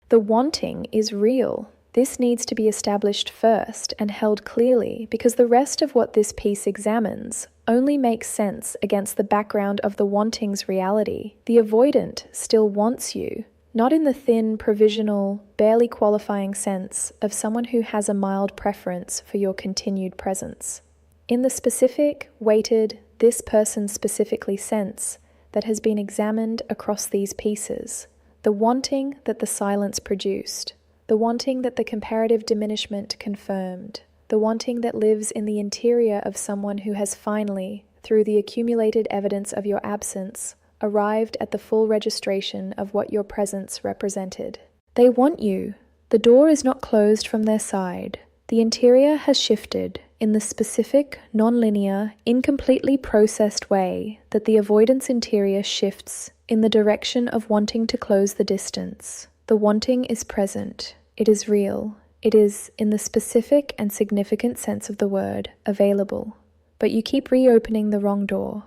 The wanting is real. This needs to be established first and held clearly because the rest of what this piece examines only makes sense against the background of the wanting's reality. The avoidant still wants you, not in the thin, provisional, barely qualifying sense of someone who has a mild preference for your continued presence. In the specific, weighted, this person specifically sense that has been examined across these pieces, the wanting that the silence produced, the wanting that the comparative diminishment confirmed, the wanting that lives in the interior of someone who has finally, through the accumulated evidence of your absence, arrived at the full registration of what your presence represented. They want you. The door is not closed from their side. The interior has shifted in the specific, non-linear, incompletely processed way that the avoidance interior shifts in the direction of wanting to close the distance. The wanting is present. It is real. It is, in the specific and significant sense of the word, available. But you keep reopening the wrong door.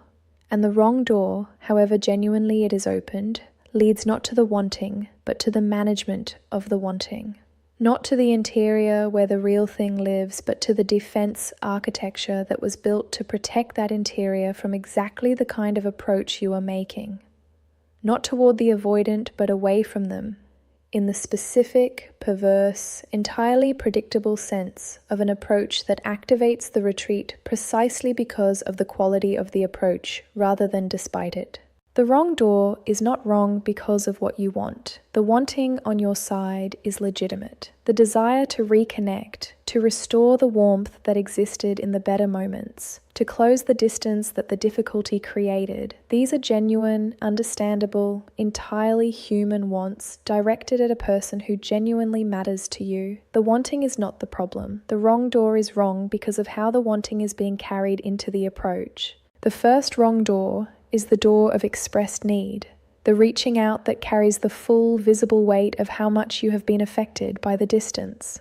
And the wrong door, however genuinely it is opened, leads not to the wanting, but to the management of the wanting. Not to the interior where the real thing lives, but to the defense architecture that was built to protect that interior from exactly the kind of approach you are making. Not toward the avoidant, but away from them, in the specific, perverse, entirely predictable sense of an approach that activates the retreat precisely because of the quality of the approach, rather than despite it. The wrong door is not wrong because of what you want. The wanting on your side is legitimate. The desire to reconnect, to restore the warmth that existed in the better moments, to close the distance that the difficulty created, these are genuine, understandable, entirely human wants directed at a person who genuinely matters to you. The wanting is not the problem. The wrong door is wrong because of how the wanting is being carried into the approach. The first wrong door is the door of expressed need, the reaching out that carries the full, visible weight of how much you have been affected by the distance.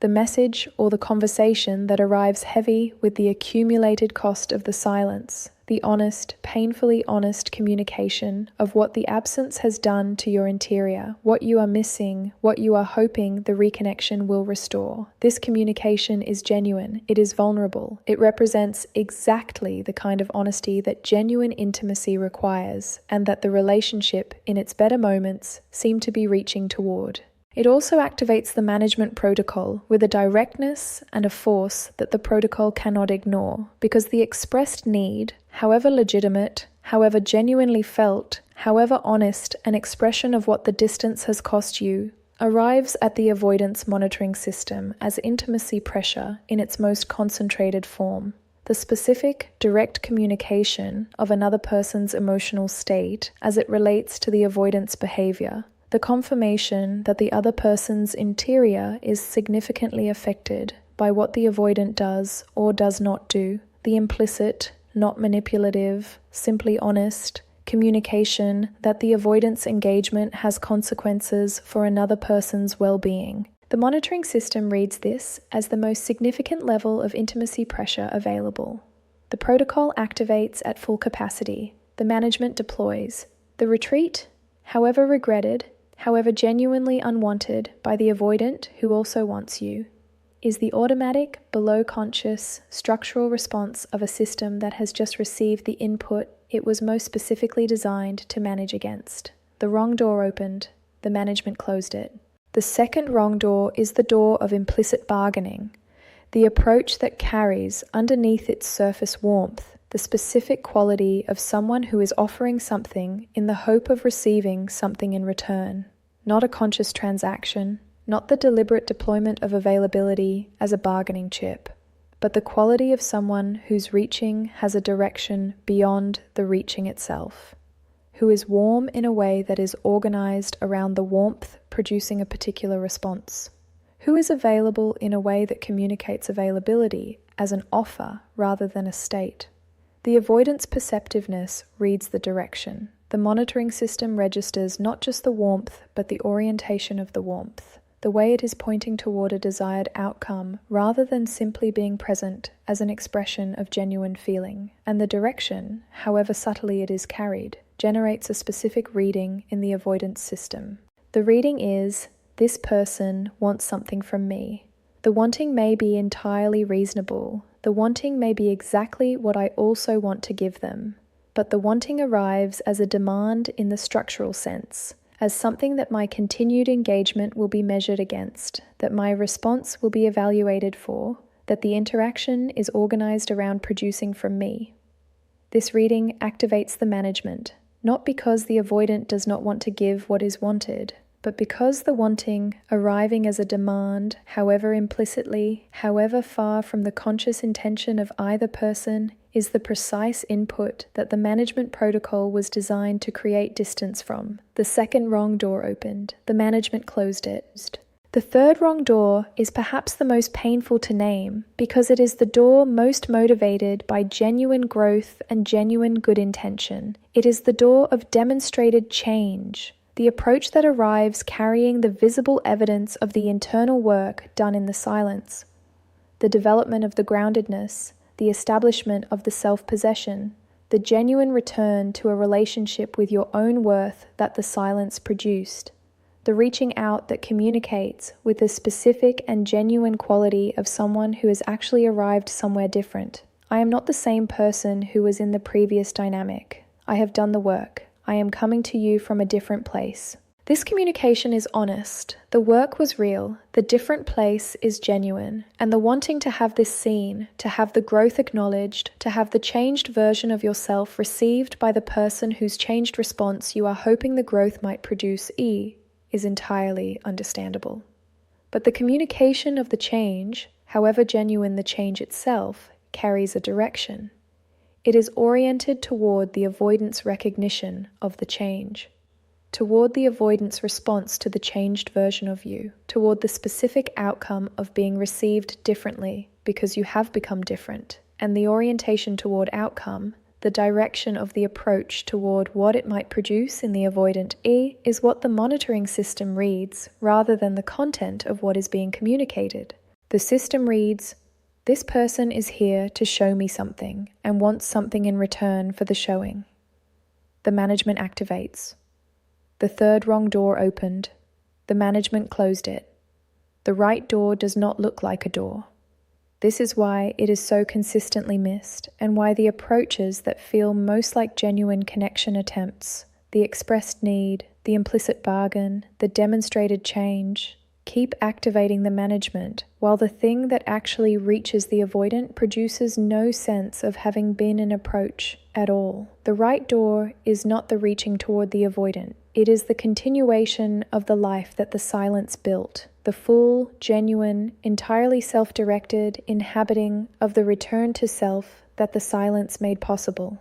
The message or the conversation that arrives heavy with the accumulated cost of the silence, the honest, painfully honest communication of what the absence has done to your interior, what you are missing, what you are hoping the reconnection will restore. This communication is genuine, it is vulnerable, it represents exactly the kind of honesty that genuine intimacy requires, and that the relationship, in its better moments, seem to be reaching toward. It also activates the management protocol with a directness and a force that the protocol cannot ignore, because the expressed need, however legitimate, however genuinely felt, however honest an expression of what the distance has cost you, arrives at the avoidance monitoring system as intimacy pressure in its most concentrated form. The specific, direct communication of another person's emotional state as it relates to the avoidance behavior. The confirmation that the other person's interior is significantly affected by what the avoidant does or does not do. The implicit, not manipulative, simply honest communication that the avoidance engagement has consequences for another person's well-being. The monitoring system reads this as the most significant level of intimacy pressure available. The protocol activates at full capacity. The management deploys. The retreat, however regretted, however genuinely unwanted by the avoidant who also wants you, is the automatic, below-conscious, structural response of a system that has just received the input it was most specifically designed to manage against. The wrong door opened, the management closed it. The second wrong door is the door of implicit bargaining, the approach that carries underneath its surface warmth the specific quality of someone who is offering something in the hope of receiving something in return. Not a conscious transaction, not the deliberate deployment of availability as a bargaining chip, but the quality of someone whose reaching has a direction beyond the reaching itself, who is warm in a way that is organized around the warmth producing a particular response, who is available in a way that communicates availability as an offer rather than a state. The avoidance perceptiveness reads the direction. The monitoring system registers not just the warmth, but the orientation of the warmth, the way it is pointing toward a desired outcome rather than simply being present as an expression of genuine feeling. And the direction, however subtly it is carried, generates a specific reading in the avoidance system. The reading is, this person wants something from me. The wanting may be entirely reasonable. The wanting may be exactly what I also want to give them. But the wanting arrives as a demand in the structural sense, as something that my continued engagement will be measured against, that my response will be evaluated for, that the interaction is organized around producing from me. This reading activates the management, not because the avoidant does not want to give what is wanted, but because the wanting, arriving as a demand, however implicitly, however far from the conscious intention of either person, is the precise input that the management protocol was designed to create distance from. The second wrong door opened. The management closed it. The third wrong door is perhaps the most painful to name because it is the door most motivated by genuine growth and genuine good intention. It is the door of demonstrated change, the approach that arrives carrying the visible evidence of the internal work done in the silence, the development of the groundedness, the establishment of the self-possession, the genuine return to a relationship with your own worth that the silence produced, the reaching out that communicates with the specific and genuine quality of someone who has actually arrived somewhere different. I am not the same person who was in the previous dynamic. I have done the work. I am coming to you from a different place. This communication is honest. The work was real. The different place is genuine. And the wanting to have this seen, to have the growth acknowledged, to have the changed version of yourself received by the person whose changed response you are hoping the growth might produce is entirely understandable. But the communication of the change, however genuine the change itself, carries a direction. It is oriented toward the avoidance recognition of the change, toward the avoidance response to the changed version of you, toward the specific outcome of being received differently because you have become different, and the orientation toward outcome, the direction of the approach toward what it might produce in the avoidant is what the monitoring system reads rather than the content of what is being communicated. The system reads, "This person is here to show me something and wants something in return for the showing." The management activates. The third wrong door opened. The management closed it. The right door does not look like a door. This is why it is so consistently missed, and why the approaches that feel most like genuine connection attempts, the expressed need, the implicit bargain, the demonstrated change, keep activating the management, while the thing that actually reaches the avoidant produces no sense of having been an approach at all. The right door is not the reaching toward the avoidant. It is the continuation of the life that the silence built, the full, genuine, entirely self-directed inhabiting of the return to self that the silence made possible.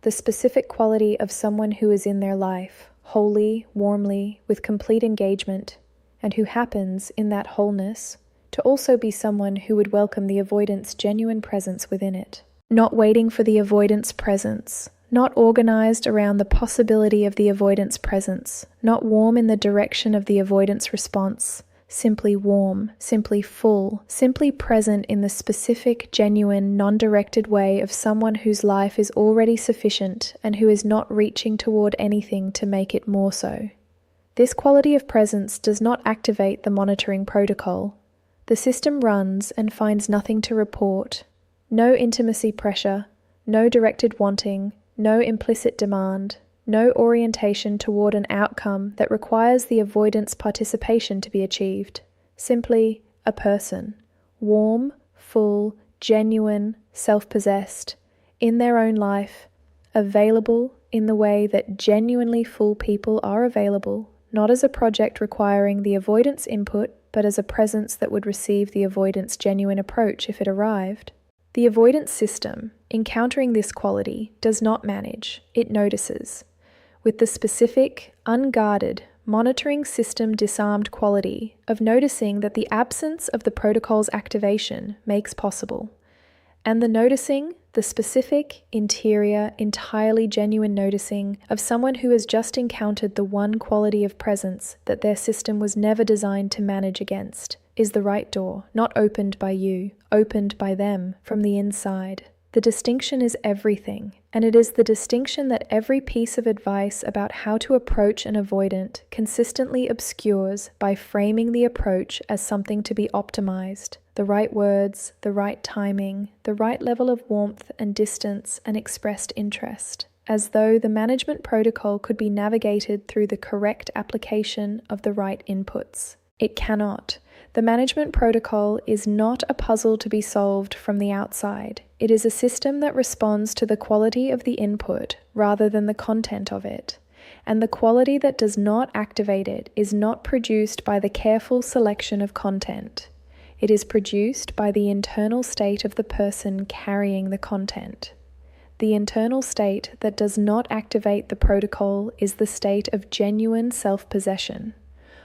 The specific quality of someone who is in their life, wholly, warmly, with complete engagement, and who happens, in that wholeness, to also be someone who would welcome the avoidant's genuine presence within it. Not waiting for the avoidant's presence, not organized around the possibility of the avoidant's presence, not warm in the direction of the avoidant's response, simply warm, simply full, simply present in the specific, genuine, non-directed way of someone whose life is already sufficient and who is not reaching toward anything to make it more so. This quality of presence does not activate the monitoring protocol. The system runs and finds nothing to report. No intimacy pressure, no directed wanting, no implicit demand, no orientation toward an outcome that requires the avoidant's participation to be achieved. Simply a person, warm, full, genuine, self-possessed, in their own life, available in the way that genuinely full people are available, not as a project requiring the avoidant's input, but as a presence that would receive the avoidant's genuine approach if it arrived. The avoidance system, encountering this quality, does not manage, it notices. With the specific, unguarded, monitoring system disarmed quality of noticing that the absence of the protocol's activation makes possible. And the noticing, the specific, interior, entirely genuine noticing of someone who has just encountered the one quality of presence that their system was never designed to manage against, is the right door, not opened by you, opened by them from the inside. The distinction is everything, and it is the distinction that every piece of advice about how to approach an avoidant consistently obscures by framing the approach as something to be optimized. The right words, the right timing, the right level of warmth and distance and expressed interest, as though the management protocol could be navigated through the correct application of the right inputs. It cannot. The management protocol is not a puzzle to be solved from the outside. It is a system that responds to the quality of the input rather than the content of it. And the quality that does not activate it is not produced by the careful selection of content. It is produced by the internal state of the person carrying the content. The internal state that does not activate the protocol is the state of genuine self-possession,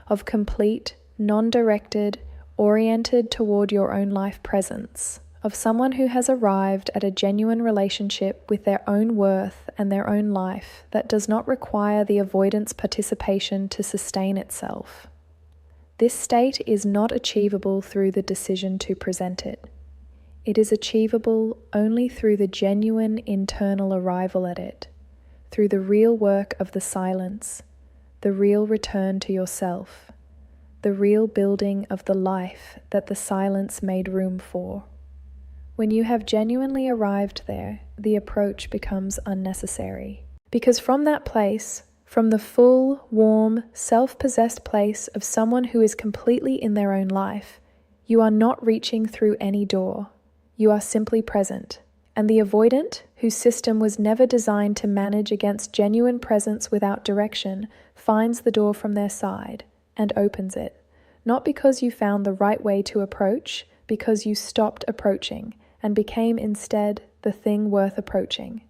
of complete, non-directed, oriented toward your own life presence, of someone who has arrived at a genuine relationship with their own worth and their own life that does not require the avoidance participation to sustain itself. This state is not achievable through the decision to present it. It is achievable only through the genuine internal arrival at it, through the real work of the silence, the real return to yourself, the real building of the life that the silence made room for. When you have genuinely arrived there, the approach becomes unnecessary. Because from that place, from the full, warm, self-possessed place of someone who is completely in their own life, you are not reaching through any door. You are simply present. And the avoidant, whose system was never designed to manage against genuine presence without direction, finds the door from their side and opens it. Not because you found the right way to approach, because you stopped approaching and became instead the thing worth approaching.